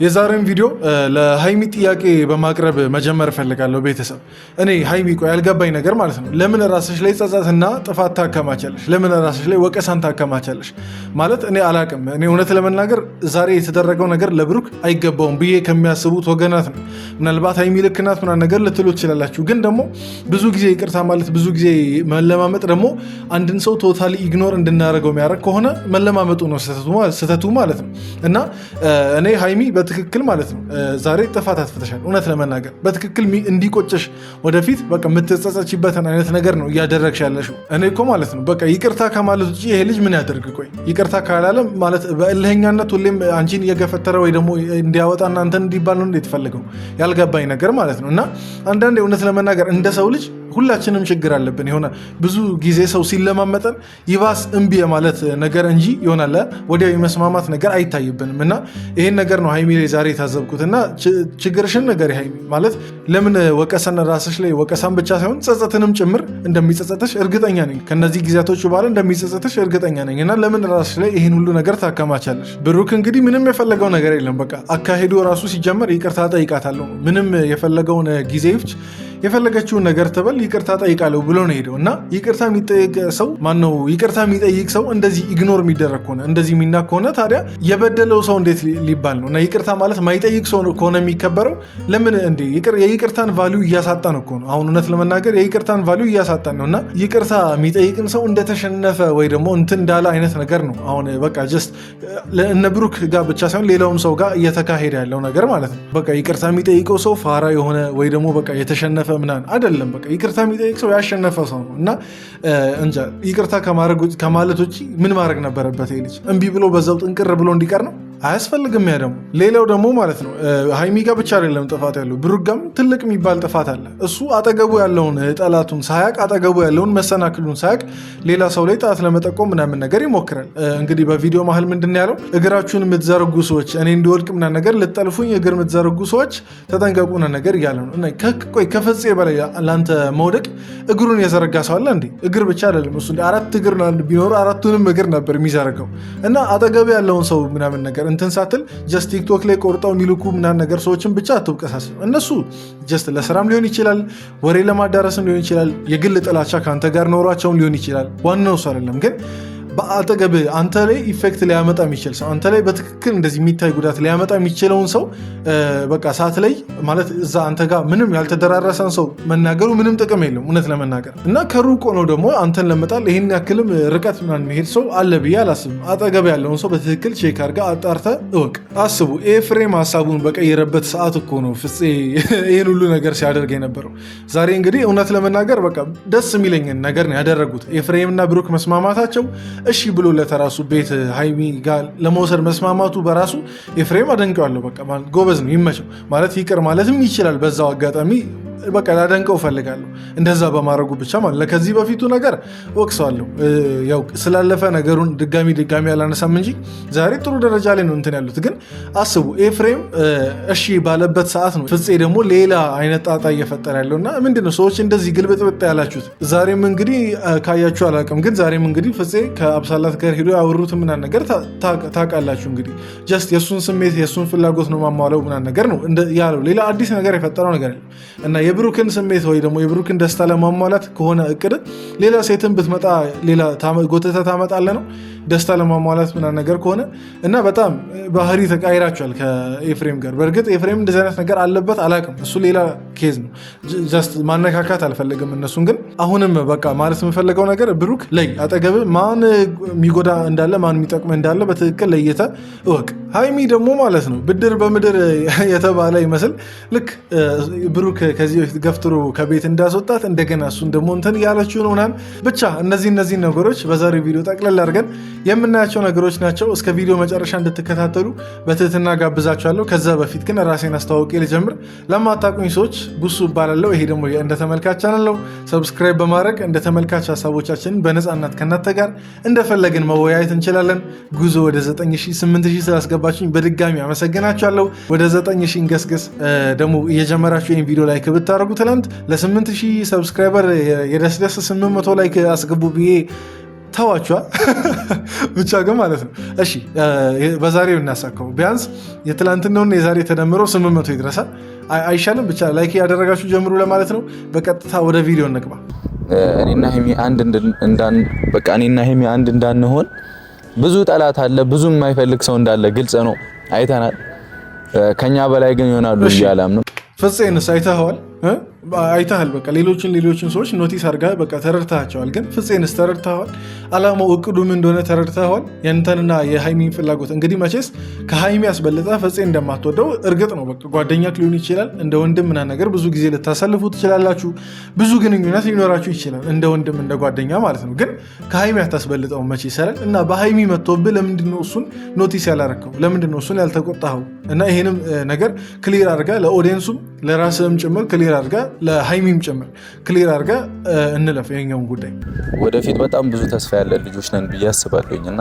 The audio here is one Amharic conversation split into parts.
የዛሬን ቪዲዮ ለሃይሚ ጥያቄ በማቅረብ መጀመር ፈልጋለሁ። ቤተሰብ እኔ ሃይሚ ቆይ ያልገባኝ ነገር ማለት ነው፣ ለምን ራስሽ ላይ ጸጸትና ጥፋት ታከማቻለሽ? ለምን ራስሽ ላይ ወቀሳን ታከማቻለሽ? ማለት እኔ አላቅም። እኔ እውነት ለመናገር ዛሬ የተደረገው ነገር ለብሩክ አይገባውም ብዬ ከሚያስቡት ወገናት ነው። ምናልባት ሃይሚ ልክ ናት ምናምን ነገር ልትሉ ትችላላችሁ። ግን ደግሞ ብዙ ጊዜ ይቅርታ ማለት ብዙ ጊዜ መለማመጥ ደግሞ አንድን ሰው ቶታሊ ኢግኖር እንድናደርገው የሚያደርግ ከሆነ መለማመጡ ነው ስህተቱ ማለት ነው። እና እኔ ሃይሚ በትክክል ማለት ነው ዛሬ ጥፋት አጥፍተሻል። እውነት ለመናገር በትክክል እንዲቆጨሽ ወደፊት በቃ የምትጸጸችበትን አይነት ነገር ነው እያደረግሽ ያለሽው። እኔ እኮ ማለት ነው በቃ ይቅርታ ከማለት ውጭ ይሄ ልጅ ምን ያደርግ? ቆይ ይቅርታ ካላለ ማለት በእልህኛነት ሁሌም አንቺን እየገፈተረ ወይ ደግሞ እንዲያወጣና አንተን እንዲባል ነው የተፈለገው ያልገባኝ ነገር ማለት ነው። እና አንዳንዴ እውነት ለመናገር እንደ ሰው ልጅ ሁላችንም ችግር አለብን። የሆነ ብዙ ጊዜ ሰው ሲለማመጠን ይባስ እምቢ የማለት ነገር እንጂ ይሆናል ወዲያው የመስማማት ነገር አይታይብንም። እና ይሄን ነገር ነው ሃይሚ ላይ ዛሬ የታዘብኩት። እና ችግርሽን ነገር ሃይሚ ማለት ለምን ወቀሰን ራስሽ ላይ ወቀሳን ብቻ ሳይሆን ጸጸትንም ጭምር እንደሚጸጸተሽ እርግጠኛ ነኝ። ከነዚህ ጊዜያቶች በኋላ እንደሚጸጸተሽ እርግጠኛ ነኝ። እና ለምን ራስሽ ላይ ይሄን ሁሉ ነገር ታከማቻለሽ? ብሩክ እንግዲህ ምንም የፈለገው ነገር የለም። በቃ አካሄዱ ራሱ ሲጀመር ይቅርታ ጠይቃታለሁ ምንም የፈለገውን ጊዜ ይፍች የፈለገችውን ነገር ትበል ይቅርታ ጠይቃለሁ ብሎ ነው ሄደው። እና ይቅርታ የሚጠይቅ ሰው ማነው? ይቅርታ የሚጠይቅ ሰው እንደዚህ ኢግኖር የሚደረግ ከሆነ እንደዚህ የሚናቅ ከሆነ ታዲያ የበደለው ሰው እንዴት ሊባል ነው? እና ይቅርታ ማለት ማይጠይቅ ሰው ከሆነ የሚከበረው ለምን እንዴ? የይቅርታን ቫሊዩ እያሳጣን እኮ ነው። አሁን እውነት ለመናገር የይቅርታን ቫሊዩ እያሳጣን ነው። እና ይቅርታ የሚጠይቅን ሰው እንደተሸነፈ ወይ ደግሞ እንትን እንዳለ አይነት ነገር ነው አሁን በቃ ጀስት እነ ብሩክ ጋር ብቻ ሳይሆን ሌላውም ሰው ጋር እየተካሄደ ያለው ነገር ማለት ነው። በቃ ይቅርታ የሚጠይቀው ሰው ፋራ የሆነ ወይ ደግሞ በቃ የተሸነፈ ምናምን አይደለም። በቃ ይቅርታ የሚጠይቅ ሰው ያሸነፈ ሰው ነው። እና እንጃ ይቅርታ ከማለት ውጭ ምን ማድረግ ነበረበት? ይሄ ልጅ እምቢ ብሎ በዛው ጥንቅር ብሎ እንዲቀር ነው? አያስፈልግም። ያ ደግሞ ሌላው ደግሞ ማለት ነው ሃይሚ ጋር ብቻ አይደለም ጥፋት ያለው ብሩክ ጋርም ትልቅ የሚባል ጥፋት አለ። እሱ አጠገቡ ያለውን ጠላቱን ሳያቅ አጠገቡ ያለውን መሰናክሉን ሳያቅ ሌላ ሰው ላይ ጣት ለመጠቆም ምናምን ነገር ይሞክራል። እንግዲህ በቪዲዮ መሀል ምንድን ያለው እግራችሁን የምትዘረጉ ሰዎች እኔ እንዲወድቅ ምናምን ነገር ልጠልፉኝ እግር የምትዘረጉ ሰዎች ተጠንቀቁ ነገር እያለ ነው። እና ቆይ ከፍፄ በላይ ለአንተ መውደቅ እግሩን የዘረጋ ሰው አለ እንዴ? እግር ብቻ አይደለም እሱ አራት እግር ቢኖሩ አራቱንም እግር ነበር የሚዘረጋው። እና አጠገቡ ያለውን ሰው ምናምን ነገር እንትን ሳትል ጀስት ቲክቶክ ላይ ቆርጠው የሚልኩ ምናምን ነገር ሰዎችን ብቻ አትውቀሳስ። እነሱ ጀስት ለስራም ሊሆን ይችላል፣ ወሬ ለማዳረስም ሊሆን ይችላል፣ የግል ጥላቻ ከአንተ ጋር ኖሯቸውን ሊሆን ይችላል። ዋናው እሱ አይደለም ግን በአጠገብ አንተ ላይ ኢፌክት ሊያመጣ የሚችል ሰው አንተ ላይ በትክክል እንደዚህ የሚታይ ጉዳት ሊያመጣ የሚችለውን ሰው በቃ ሰዓት ላይ ማለት እዛ አንተ ጋር ምንም ያልተደራረሰን ሰው መናገሩ ምንም ጥቅም የለም እውነት ለመናገር። እና ከሩቅ ሆኖ ደግሞ አንተን ለመጣል ይህን ያክልም ርቀት ምናምን የሚሄድ ሰው አለ ብዬ አላስብም። አጠገብ ያለውን ሰው በትክክል ቼክ አድርገህ አጣርተህ እወቅ። አስቡ ኤፍሬም ሀሳቡን በቀየረበት ሰዓት እኮ ነው ፍፄ ይህን ሁሉ ነገር ሲያደርግ የነበረው። ዛሬ እንግዲህ እውነት ለመናገር በቃ ደስ የሚለኝን ነገር ነው ያደረጉት። ኤፍሬምና ብሩክ መስማማታቸው እሺ ብሎ ለተራሱ ቤት ሃይሚ ጋር ለመውሰድ መስማማቱ በራሱ ኤፍሬም አደንቀዋለሁ። በቃ ጎበዝ ነው፣ ይመቸው ማለት ይቅር ማለትም ይችላል። በዛው አጋጣሚ በቃ ላደንቀው ፈልጋለሁ እንደዛ በማድረጉ ብቻ ማለት ለከዚህ በፊቱ ነገር ወቅሰዋለሁ። ያው ስላለፈ ነገሩን ድጋሚ አላነሳም እንጂ ዛሬ ጥሩ ደረጃ ላይ ነው እንትን ያሉት። ግን አስቡ ኤፍሬም እሺ ባለበት ሰዓት ነው ፍፄ ደግሞ ሌላ አይነት ጣጣ እየፈጠረ ያለው። እና ምንድነው ሰዎች እንደዚህ ግልብጥብጥ ያላችሁት? ዛሬም እንግዲህ ካያችሁ አላውቅም፣ ግን ዛሬም እንግዲህ ፍፄ ከአብሳላት ጋር ሄዶ ያወሩት ምናምን ነገር ታውቃላችሁ። እንግዲህ ጀስት የእሱን ስሜት የእሱን ፍላጎት ነው ማሟለው ምናምን ነገር ነው ያለው። ሌላ አዲስ ነገር የፈጠረው ነገር የለም። እና የብሩክን ስሜት ወይ ደግሞ የብሩክን ደስታ ለማሟላት ከሆነ እቅድ ሌላ ሴትን ብትመጣ ሌላ ጎተተ ታመጣለ ነው ደስታ ለማሟላት ምናምን ነገር ከሆነ። እና በጣም ባህሪ ተቃይራቸዋል ከኤፍሬም ጋር። በእርግጥ ኤፍሬም እንደዚህ አይነት ነገር አለበት አላውቅም፣ እሱ ሌላ ኬዝ ነው። ጀስት ማነካካት አልፈለግም እነሱን። ግን አሁንም በቃ ማለት የምፈልገው ነገር ብሩክ ላይ አጠገብ ማን የሚጎዳ እንዳለ ማን የሚጠቅም እንዳለ በትክክል ለየተ እወቅ። ሃይሚ ደግሞ ማለት ነው ብድር በምድር የተባለ ይመስል ልክ ብሩክ ከዚህ በፊት ገፍትሮ ከቤት እንዳስወጣት እንደገና እሱን ደግሞ እንትን ያለችው ነው ምናምን። ብቻ እነዚህ ነገሮች በዛሬው ቪዲዮ ጠቅለል አድርገን የምናያቸው ነገሮች ናቸው። እስከ ቪዲዮ መጨረሻ እንድትከታተሉ በትህትና ጋብዛችኋለሁ። ከዛ በፊት ግን ራሴን አስተዋውቄ ልጀምር። ለማታውቁኝ ሰዎች ቡሱ እባላለሁ። ይሄ ደግሞ እንደ ተመልካች ቻናል ነው። ሰብስክራይብ በማድረግ እንደ ተመልካች ሀሳቦቻችንን በነፃነት ከእናንተ ጋር እንደፈለግን መወያየት እንችላለን። ጉዞ ወደ 9,000 8,000 ስላስገባችሁኝ በድጋሚ አመሰግናችኋለሁ። ወደ 9,000 እንገስግስ። ደግሞ እየጀመራችሁ ይህን ቪዲዮ ላይክ ብታደርጉ ትላንት ለ8,000 ሰብስክራይበር የደስደስ 800 ላይክ አስገቡ ብዬ ተዋችኋ ብቻ ግን ማለት ነው። እሺ በዛሬው እናሳካው። ቢያንስ የትላንትናውን የዛሬ ተደምሮ 800 ይድረሳል አይሻልም? ብቻ ላይክ ያደረጋችሁ ጀምሩ ለማለት ነው። በቀጥታ ወደ ቪዲዮ እንግባ። እኔና ሀይሚ አንድ እንዳንሆን ብዙ ጠላት አለ፣ ብዙ የማይፈልግ ሰው እንዳለ ግልጽ ነው፣ አይተናል። ከኛ በላይ ግን ይሆናሉ እያለም ነው። ፍፄንስ አይተኸዋል? አይተሃል። በቃ ሌሎችን ሰዎች ኖቲስ አድርጋ በቃ ተረድተሃቸዋል። ግን ፍፄንስ ተረድተዋል? አላማው እቅዱ ምን እንደሆነ ተረድተዋል? ያንተንና የሃይሚን ፍላጎት እንግዲህ መቼስ ከሃይሚ ያስበልጠ ፍፄ እንደማትወደው እርግጥ ነው። በቃ ጓደኛ ሊሆን ይችላል፣ እንደ ወንድም ምናምን ነገር ብዙ ጊዜ ልታሳልፉ ትችላላችሁ፣ ብዙ ግንኙነት ሊኖራችሁ ይችላል፣ እንደ ወንድም እንደ ጓደኛ ማለት ነው። ግን ከሃይሚ አታስበልጠው መቼ ይሰራል። እና በሃይሚ መጥቶብህ ለምንድነው እሱን ኖቲስ ያላረከው? ለምንድነው እሱን ያልተቆጣኸው? እና ይሄንም ነገር ክሊር አድርጋ ለኦዲየንሱም ለራስህም ጭምር ክሊር አድርጋ ለሃይሚም ጭምር ክሊር አድርጋ እንለፍ የኛውን ጉዳይ። ወደፊት በጣም ብዙ ተስፋ ያለን ልጆች ነን ብዬ አስባለሁኝ እና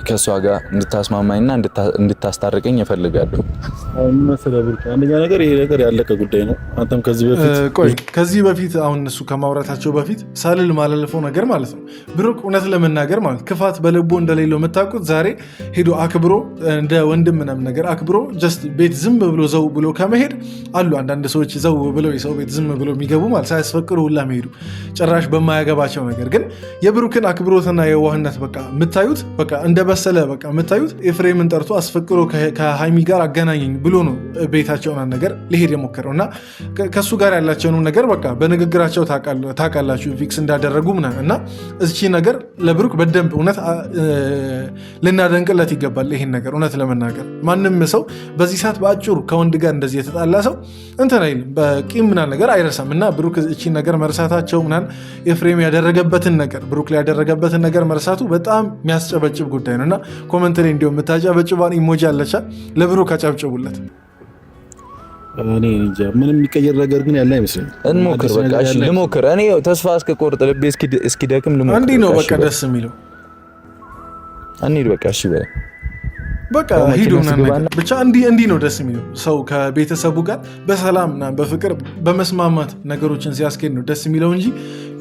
ከእሷ ጋር እንድታስማማኝና እንድታስታርቀኝ እፈልጋለሁ። አንደኛ ነገር ይሄ ነገር ያለቀ ጉዳይ ነው። አንተም ከዚህ በፊት አሁን እሱ ከማውራታቸው በፊት ሳልል ማላለፈው ነገር ማለት ነው ብሩክ እውነት ለመናገር ማለት ክፋት በልቦ እንደሌለው የምታውቁት ዛሬ ሄዶ አክብሮ እንደ ወንድም ምናምን ነገር አክብሮ ጀስት ቤት ዝም ብሎ ዘው ብሎ ከመሄድ አሉ አንዳንድ ሰዎች ዘው ብለው የሰው ቤት ዝም ብሎ የሚገቡ ማለት ሳያስፈቅዱ ሁላ መሄዱ ጭራሽ በማያገባቸው ነገር ግን የብሩክን አክብሮትና የዋህነት በቃ የምታዩት በቃ እንደበሰለ በቃ የምታዩት ኤፍሬምን ጠርቶ አስፈቅሮ ከሃይሚ ጋር አገናኘኝ ብሎ ነው ቤታቸውን ነገር ሊሄድ የሞከረው እና ከሱ ጋር ያላቸውን ነገር በቃ በንግግራቸው ታውቃላችሁ ፊክስ እንዳደረጉ ምናምን እና እቺ ነገር ለብሩክ በደንብ እውነት ልናደንቅለት ይገባል። ይሄን ነገር እውነት ለመናገር ማንም ሰው በዚህ ሰዓት በአጭሩ ከወንድ ጋር እንደዚህ የተጣላ ሰው እንትን አይልም፣ በቂም ምናምን ነገር አይረሳም እና ብሩክ እቺ ነገር መርሳታቸው ምናምን ኤፍሬም ያደረገበትን ነገር ብሩክ ላይ ያደረገበትን ነገር መርሳቱ በጣም የሚያስጨበጭብ ጉዳይ ነው እና ኮመንት ላይ እንዲሁም የምታጨበጭባን ኢሞጂ አለቻ ለብሩክ አጨብጭቡለት። እኔ እንጃ ምንም የሚቀየር ነገር ግን ያለ አይመስለኝም። እንሞክር በቃ እሺ፣ ልሞክር። እኔ ተስፋ እስከቆርጥ ልቤ እስኪደክም ልሞክር። እንዲህ ነው በቃ ደስ የሚለው። እንሂድ በቃ እሺ በቃ ሂዱ ብቻ እንዲህ ነው ደስ የሚለው። ሰው ከቤተሰቡ ጋር በሰላምና በፍቅር በመስማማት ነገሮችን ሲያስኬድ ነው ደስ የሚለው እንጂ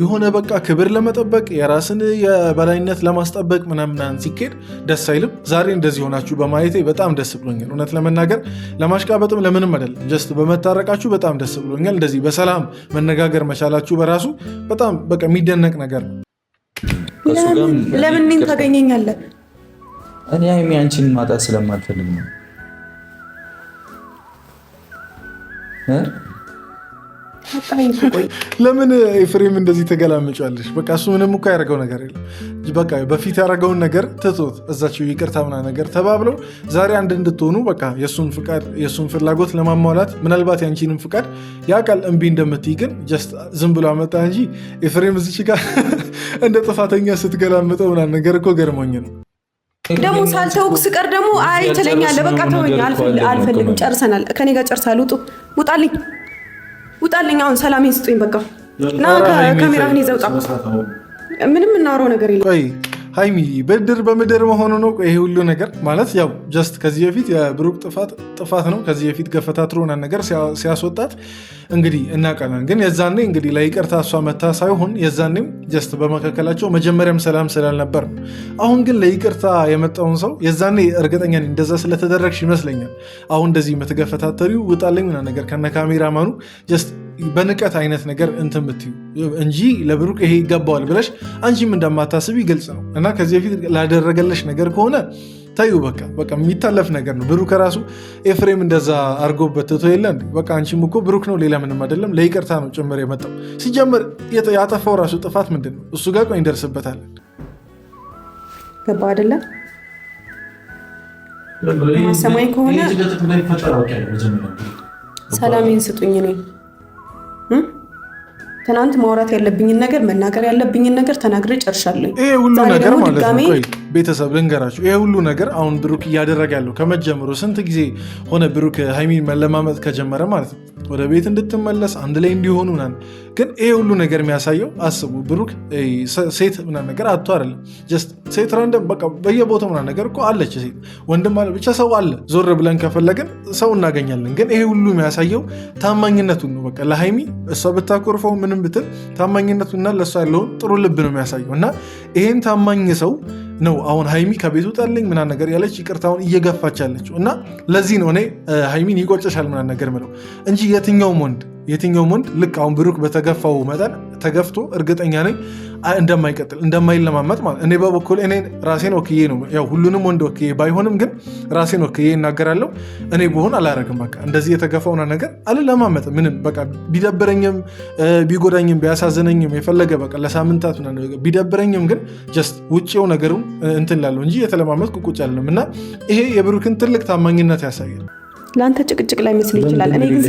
የሆነ በቃ ክብር ለመጠበቅ የራስን የበላይነት ለማስጠበቅ ምናምን ሲኬድ ደስ አይልም። ዛሬ እንደዚህ ሆናችሁ በማየቴ በጣም ደስ ብሎኛል። እውነት ለመናገር ለማሽቃበጥም ለምንም አይደለም፣ ጀስት በመታረቃችሁ በጣም ደስ ብሎኛል። እንደዚህ በሰላም መነጋገር መቻላችሁ በራሱ በጣም በቃ የሚደነቅ ነገር ነው። ለምን እኔን ታገኘኛለህ? እኔ ሀይሚ አንቺን ማጣት ስለማልፈልግ ነው። ለምን ኤፍሬም እንደዚህ ተገላምጫለሽ? በቃ እሱ ምንም እኮ ያደረገው ነገር የለም። በቃ በፊት ያደረገውን ነገር ትቶት እዛቸው ይቅርታ ምናምን ነገር ተባብለው ዛሬ አንድ እንድትሆኑ በቃ የእሱን ፍላጎት ለማሟላት ምናልባት ያንቺንም ፍቃድ ያውቃል እምቢ እንደምትይ ግን ጀስት ዝም ብሎ አመጣ እንጂ ኤፍሬም እዚች ጋር እንደ ጥፋተኛ ስትገላምጠው ምናምን ነገር እኮ ገርሞኝ ነው። ደግሞ ሳልተውክ ስቀር ደግሞ አይ ትለኛለህ። በቃ ተወኝ፣ አልፈልግም፣ ጨርሰናል። ከኔ ጋር ጨርሳል። ውጣልኝ። አሁን ሰላሜን ስጡኝ። በቃ ና ካሜራህን ይዘህ ውጣ። ምንም እናወራው ነገር የለም። ሃይሚ ብድር በምድር መሆኑ ነው ይሄ ሁሉ ነገር ማለት ያው ጀስት ከዚህ በፊት የብሩክ ጥፋት ነው። ከዚህ በፊት ገፈታትሮና ነገር ሲያስወጣት እንግዲህ እናውቃለን። ግን የዛኔ እንግዲህ ለይቅርታ እሷ መታ ሳይሆን የዛኔም ጀስት በመካከላቸው መጀመሪያም ሰላም ስላልነበር ነው። አሁን ግን ለይቅርታ የመጣውን ሰው የዛኔ እርግጠኛ እንደዛ ስለተደረግሽ ይመስለኛል አሁን እንደዚህ የምትገፈታተሪው ውጣልኝ ምናምን ነገር ከነ ካሜራማኑ ጀስት በንቀት አይነት ነገር እንትን ብትዩ እንጂ ለብሩክ ይሄ ይገባዋል ብለሽ አንቺም እንደማታስብ ግልጽ ነው። እና ከዚህ በፊት ላደረገለሽ ነገር ከሆነ ታዩ በቃ የሚታለፍ ነገር ነው። ብሩክ ራሱ ኤፍሬም እንደዛ አርጎበት ትቶ የለ እንዴ? በቃ አንቺም እኮ ብሩክ ነው ሌላ ምንም አይደለም። ለይቅርታ ነው ጭምር የመጣው። ሲጀመር ያጠፋው ራሱ ጥፋት ምንድን ነው? እሱ ጋር ቆይ እንደርስበታለን። ገባ አይደለ? ማሰማኝ ከሆነ ሰላሜን ስጡኝ ነው። ትናንት ማውራት ያለብኝን ነገር መናገር ያለብኝን ነገር ተናግሬ ጨርሻለሁ። ይሄ ሁሉ ነገር ማለት ነው ቤተሰብ ልንገራችሁ፣ ይሄ ሁሉ ነገር አሁን ብሩክ እያደረገ ያለው ከመጀመሩ ስንት ጊዜ ሆነ? ብሩክ ሃይሚን መለማመጥ ከጀመረ ማለት ነው ወደ ቤት እንድትመለስ አንድ ላይ እንዲሆኑ ምናምን። ግን ይሄ ሁሉ ነገር የሚያሳየው አስቡ ብሩክ ሴት ምናምን ነገር አቶ አይደለም ጀስት ሴት ራንደም በቃ በየቦታው ምናምን ነገር እኮ አለች ሴት ወንድም አለ ብቻ ሰው አለ ዞር ብለን ከፈለግን ሰው እናገኛለን። ግን ይሄ ሁሉ የሚያሳየው ታማኝነቱን ነው። በቃ ለሃይሚ እሷ ብታኮርፈው ምንም ብትል ታማኝነቱና ለእሷ ያለውን ጥሩ ልብ ነው የሚያሳየው እና ይሄን ታማኝ ሰው ነው አሁን ሃይሚ ከቤቱ ጠልኝ ምናምን ነገር ያለች ይቅርታውን እየገፋች ያለችው እና ለዚህ ነው እኔ ሃይሚን ይቆጨሻል ምናምን ነገር ምለው እንጂ የትኛውም ወንድ ልክ አሁን ብሩክ በተገፋው መጠን ተገፍቶ እርግጠኛ ነኝ እንደማይቀጥል እንደማይለማመጥ ማለት እኔ በበኩል እኔ ራሴን ወክዬ ነው ያው ሁሉንም ወንድ ወክዬ ባይሆንም ግን ራሴን ወክዬ እናገራለሁ። እኔ ብሆን አላረግም። በቃ እንደዚህ የተገፋውና ነገር አልለማመጥ ምንም በቃ ቢደብረኝም ቢጎዳኝም ቢያሳዝነኝም የፈለገ በቃ ለሳምንታት ቢደብረኝም ግን ጀስት ውጭው ነገሩ እንትን ላለው እንጂ የተለማመጥኩ ቁጭ አልልም እና ይሄ የብሩክን ትልቅ ታማኝነት ያሳያል። ለአንተ ጭቅጭቅ ላይ መስል ይችላል። እኔ ግን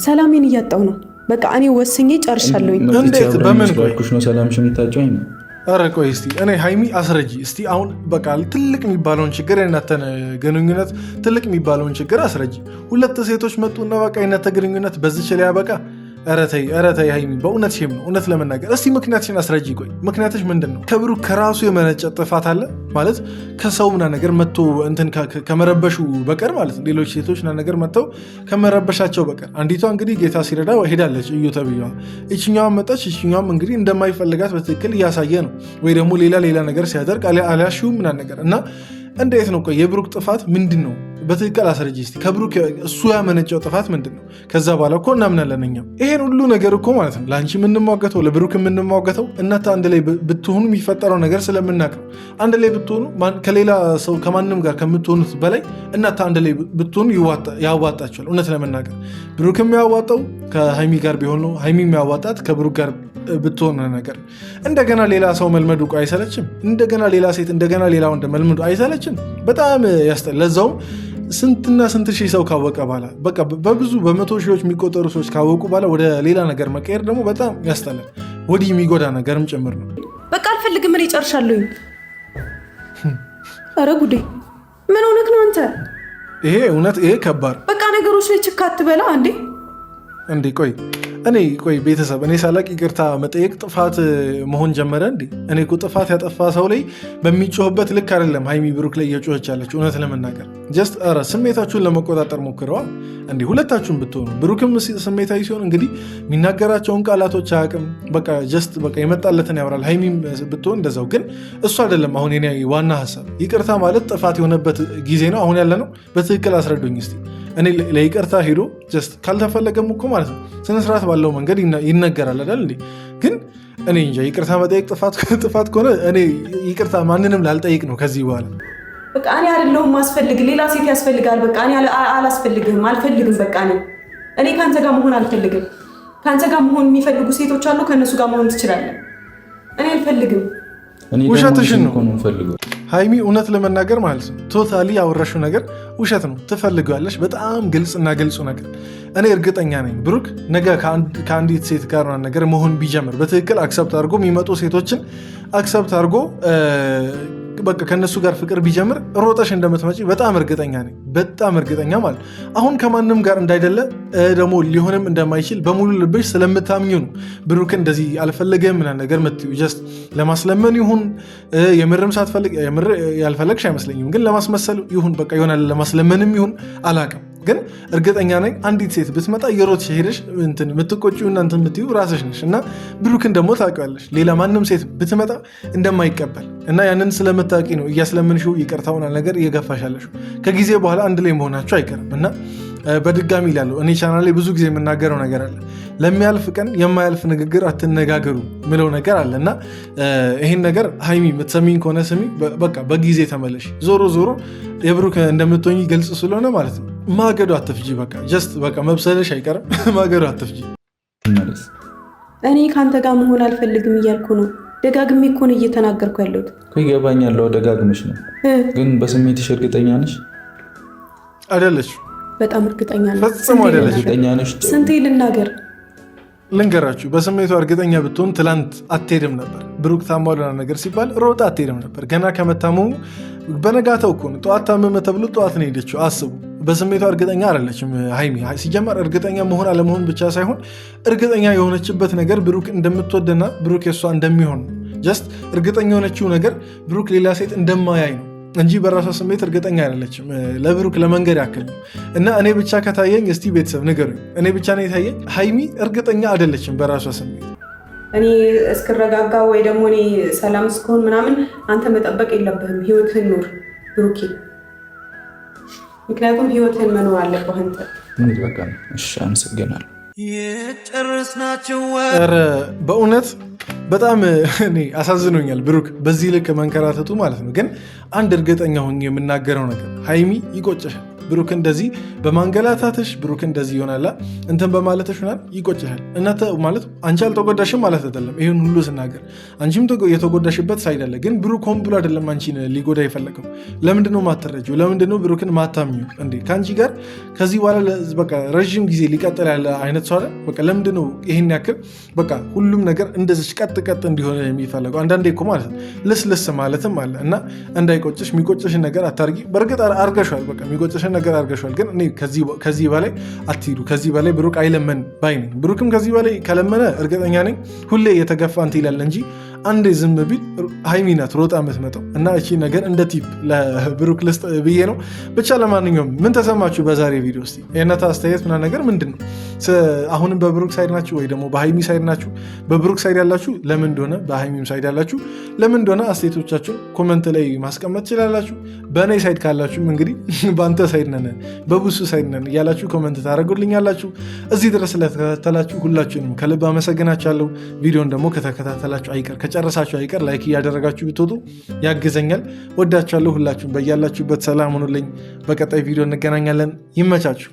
ሰላሜን እያጣው ነው። በቃ እኔ ወስኜ ጨርሻለሁኝ። እንዴት በምን ቆይኩሽ ነው ሰላምሽ የምታጫኝ ነው? ኧረ ቆይ እስቲ እኔ ሃይሚ አስረጂ እስቲ አሁን በቃ ትልቅ የሚባለውን ችግር የእናንተን ግንኙነት ትልቅ የሚባለውን ችግር አስረጂ። ሁለት ሴቶች መጡና በቃ የእናንተ ግንኙነት በዚች ላይ ያበቃ? ኧረ ተይ ሃይሚ በእውነት ሼም ነው እውነት ለመናገር። እስቲ ምክንያትሽን አስረጂ። ቆይ ምክንያትሽ ምንድን ነው? ከብሩክ ከራሱ የመነጨ ጥፋት አለ ማለት ከሰው ምናምን ነገር መጥቶ እንትን ከመረበሹ በቀር ማለት ሌሎች ሴቶች ምናምን ነገር መጥተው ከመረበሻቸው በቀር አንዲቷ እንግዲህ ጌታ ሲረዳ ሄዳለች እዩ ተብዬዋ፣ ይችኛዋን መጣች። ይችኛዋም እንግዲህ እንደማይፈልጋት በትክክል እያሳየ ነው ወይ ደግሞ ሌላ ነገር ሲያደርግ አልያሽውም ምናምን ነገር እና እንዴት ነው? ቆይ የብሩክ ጥፋት ምንድን ነው? በትክክል አስረጂ እስቲ። ከብሩክ እሱ ያመነጨው ጥፋት ምንድን ነው? ከዛ በኋላ እኮ እናምናለን እኛም። ይሄን ሁሉ ነገር እኮ ማለት ነው ለአንቺ የምንሟገተው ለብሩክ የምንሟገተው እናንተ አንድ ላይ ብትሆኑ የሚፈጠረው ነገር ስለምናቅ ነው። አንድ ላይ ብትሆኑ ከሌላ ሰው ከማንም ጋር ከምትሆኑት በላይ እናንተ አንድ ላይ ብትሆኑ ያዋጣቸዋል። እውነት ለመናገር ብሩክ የሚያዋጣው ከሃይሚ ጋር ቢሆን ነው። ሃይሚ የሚያዋጣት ከብሩክ ጋር ብትሆን ነገር እንደገና ሌላ ሰው መልመዱ እኮ አይሰለችም? እንደገና ሌላ ሴት እንደገና ሌላ ወንድ መልመዱ አይሰለችም? በጣም ያስጠላል። ለዛውም ስንትና ስንት ሺህ ሰው ካወቀ በኋላ በቃ በብዙ በመቶ ሺዎች የሚቆጠሩ ሰዎች ካወቁ በኋላ ወደ ሌላ ነገር መቀየር ደግሞ በጣም ያስጠላል። ወዲህ የሚጎዳ ነገርም ጭምር ነው። በቃ አልፈልግም፣ እኔ ጨርሻለሁኝ። ኧረ ጉዴ! ምን ሆነክ ነው አንተ? ይሄ እውነት ይሄ ከባድ በቃ ነገሮች ላይ ችካ አትበላ እንዴ ቆይ ቤተሰብ እኔ ሳላቅ ይቅርታ መጠየቅ ጥፋት መሆን ጀመረ እንዴ? እኔ እኮ ጥፋት ያጠፋ ሰው ላይ በሚጮህበት ልክ አይደለም ሃይሚ ብሩክ ላይ እየጮኸች ያለች። እውነት ለመናገር ጀስት ስሜታችሁን ለመቆጣጠር ሞክረዋ እንዲህ ሁለታችሁን ብትሆኑ። ብሩክም ስሜታዊ ሲሆን እንግዲህ የሚናገራቸውን ቃላቶች አያውቅም። በቃ ጀስት በቃ የመጣለትን ያወራል። ሃይሚም ብትሆን እንደዛው። ግን እሱ አይደለም አሁን የኔ ዋና ሀሳብ። ይቅርታ ማለት ጥፋት የሆነበት ጊዜ ነው አሁን ያለ ነው። በትክክል አስረዱኝ እስቲ። እኔ ለይቅርታ ሄዶ ጀስት ካልተፈለገም እኮ ማለት ነው ስነስርዓት ባለው መንገድ ይነገራል አይደል እንዴ? ግን እኔ እንጃ ይቅርታ መጠየቅ ጥፋት ከሆነ እኔ ይቅርታ ማንንም ላልጠይቅ ነው ከዚህ በኋላ። በቃ እኔ አይደለሁም ማስፈልግ፣ ሌላ ሴት ያስፈልጋል። በቃ እኔ አልፈልግም። በቃ እኔ ከአንተ ጋር መሆን አልፈልግም። ከአንተ ጋር መሆን የሚፈልጉ ሴቶች አሉ፣ ከእነሱ ጋር መሆን ትችላለህ። እኔ አልፈልግም። ውሸትሽን ነው ሃይሚ፣ እውነት ለመናገር ማለት ነው ቶታሊ ያወራሽው ነገር ውሸት ነው። ትፈልጊዋለሽ፣ በጣም ግልጽና ግልጹ ነገር። እኔ እርግጠኛ ነኝ ብሩክ ነገ ከአንዲት ሴት ጋር ነገር መሆን ቢጀምር በትክክል አክሰፕት አድርጎ የሚመጡ ሴቶችን አክሰፕት አድርጎ በቃ ከነሱ ጋር ፍቅር ቢጀምር ሮጠሽ እንደምትመጪ በጣም እርግጠኛ ነኝ። በጣም እርግጠኛ ማለት አሁን ከማንም ጋር እንዳይደለ ደግሞ ሊሆንም እንደማይችል በሙሉ ልብሽ ስለምታምኙ ነው ብሩክ እንደዚህ አልፈለገም ምናምን ነገር ምትዩ። ጀስት ለማስለመን ይሁን የምርም ሳትፈልግ ያልፈለግሽ አይመስለኝም፣ ግን ለማስመሰል ይሁን በቃ ይሆናል ለማስለመንም ይሁን አላውቅም። ግን እርግጠኛ ነኝ አንዲት ሴት ብትመጣ የሮጥሽ ሄደሽ የምትቆጪው እናንተ የምትዩ ራስሽ ነሽ። እና ብሩክን ደግሞ ታውቂዋለሽ ሌላ ማንም ሴት ብትመጣ እንደማይቀበል እና ያንን ስለምታውቂ ነው እያስለምንሽው ይቅርታውን ነገር እየገፋሻለሽ። ከጊዜ በኋላ አንድ ላይ መሆናችሁ አይቀርም። እና በድጋሚ ይላሉ እኔ ቻናል ላይ ብዙ ጊዜ የምናገረው ነገር አለ። ለሚያልፍ ቀን የማያልፍ ንግግር አትነጋገሩ ምለው ነገር አለ እና ይሄን ነገር ሃይሚ የምትሰሚኝ ከሆነ ስሚ፣ በቃ በጊዜ ተመለሽ። ዞሮ የብሩክ እንደምትሆኝ ግልጽ ስለሆነ ማለት ነው ማገዶ አትፍጂ። በቃ ጀስት በቃ መብሰለሽ አይቀርም። ማገዶ አትፍጂ። እኔ ከአንተ ጋር መሆን አልፈልግም እያልኩ ነው። ደጋግሜ እኮ ነው እየተናገርኩ ያለሁት። ይገባኛል፣ ደጋግመሽ ነው። ግን በስሜትሽ እርግጠኛ ነሽ? አይደለች? በጣም እርግጠኛ ነኝ። ፈጽሞ አይደለች። ስንቴ ልንገራችሁ፣ በስሜቷ እርግጠኛ ብትሆን ትላንት አትሄድም ነበር። ብሩክ ታሟል ነገር ሲባል ሮጣ አትሄድም ነበር። ገና ከመታመሙ በነጋታው እኮ ነው። ጠዋት ታመመ ተብሎ ጠዋት ነው ሄደችው። አስቡ በስሜቷ እርግጠኛ አይደለችም ሀይሚ። ሲጀመር እርግጠኛ መሆን አለመሆን ብቻ ሳይሆን እርግጠኛ የሆነችበት ነገር ብሩክ እንደምትወድና ብሩክ የሷ እንደሚሆን ነው። ጀስት እርግጠኛ የሆነችው ነገር ብሩክ ሌላ ሴት እንደማያይ ነው እንጂ በራሷ ስሜት እርግጠኛ አይደለችም። ለብሩክ ለመንገድ ያክል ነው። እና እኔ ብቻ ከታየኝ እስቲ ቤተሰብ ንገሩኝ፣ እኔ ብቻ ነው የታየኝ ሀይሚ እርግጠኛ አይደለችም በራሷ ስሜት። እኔ እስክረጋጋ ወይ ደግሞ እኔ ሰላም እስክሆን ምናምን አንተ መጠበቅ የለብህም። ህይወትህን ኑር ብሩኬ፣ ምክንያቱም ህይወትህን መኖር አለብህ አንተ። እሺ አመሰግናለሁ። ኧረ በእውነት በጣም እኔ አሳዝኖኛል ብሩክ በዚህ ልክ መንከራተቱ ማለት ነው። ግን አንድ እርግጠኛ ሆኜ የምናገረው ነገር ሀይሚ ይቆጭሻል። ብሩክ እንደዚህ በማንገላታትሽ ብሩክ እንደዚህ ይሆናላ እንትን በማለትሽ ሆናል ይቆጭሻል። እናተ ማለት አንቺ አልተጎዳሽም ማለት አይደለም። ይህን ሁሉ ስናገር አንቺም የተጎዳሽበት ሳይደለ፣ ግን ብሩክ ሆን ብሎ አይደለም አንቺን ሊጎዳ የፈለገው። ለምንድነው ማትረጂው? ለምንድነው ብሩክን ማታምኙ? እንዴ ከአንቺ ጋር ከዚህ በኋላ በቃ ረዥም ጊዜ ሊቀጥል ያለ አይነት ሰው አይደል? በቃ ለምንድነው ይህን ያክል በቃ ሁሉም ነገር እንደዚህ ቀጥ እንዲሆን የሚፈለገው? አንዳንዴ እኮ ማለት ነው ልስልስ ማለትም አለ እና እንዳይቆጭሽ የሚቆጭሽን ነገር አታርጊ። በእርግጥ አርገሻል፣ በቃ የሚቆጭሽን ነገር አርገሻል። ግን እኔ ከዚህ በላይ አትሂዱ። ከዚህ በላይ ብሩክ አይለመን ባይ ነኝ። ብሩክም ከዚህ በላይ ከለመነ እርግጠኛ ነኝ ሁሌ የተገፋ እንትን ይላል እንጂ አንዴ ዝም ቢል ሀይሚ ናት ሮጣ የምትመጣው። እና እቺ ነገር እንደ ቲፕ ለብሩክ ልስጥ ብዬ ነው። ብቻ ለማንኛውም ምን ተሰማችሁ በዛሬ ቪዲዮ? እስቲ የእናንተ አስተያየት ምናምን ነገር ምንድን ነው? አሁንም በብሩክ ሳይድ ናችሁ ወይ ደግሞ በሀይሚ ሳይድ ናችሁ? በብሩክ ሳይድ ያላችሁ ለምን እንደሆነ፣ በሀይሚም ሳይድ ያላችሁ ለምን እንደሆነ አስተያየቶቻችሁን ኮመንት ላይ ማስቀመጥ ትችላላችሁ። በእኔ ሳይድ ካላችሁም እንግዲህ በአንተ ሳይድ ነን በቡሱ ሳይድ ነን እያላችሁ ኮመንት ታደርጉልኛላችሁ። እዚህ ድረስ ስለተከታተላችሁ ሁላችሁንም ከልብ አመሰግናችኋለሁ። ቪዲዮን ደግሞ ከተከታተላችሁ አይቀር ከጨረሳችሁ አይቀር ላይክ እያደረጋችሁ ብትወጡ ያግዘኛል። ወዳችኋለሁ። ሁላችሁም በያላችሁበት ሰላም ሁኑልኝ። በቀጣይ ቪዲዮ እንገናኛለን። ይመቻችሁ።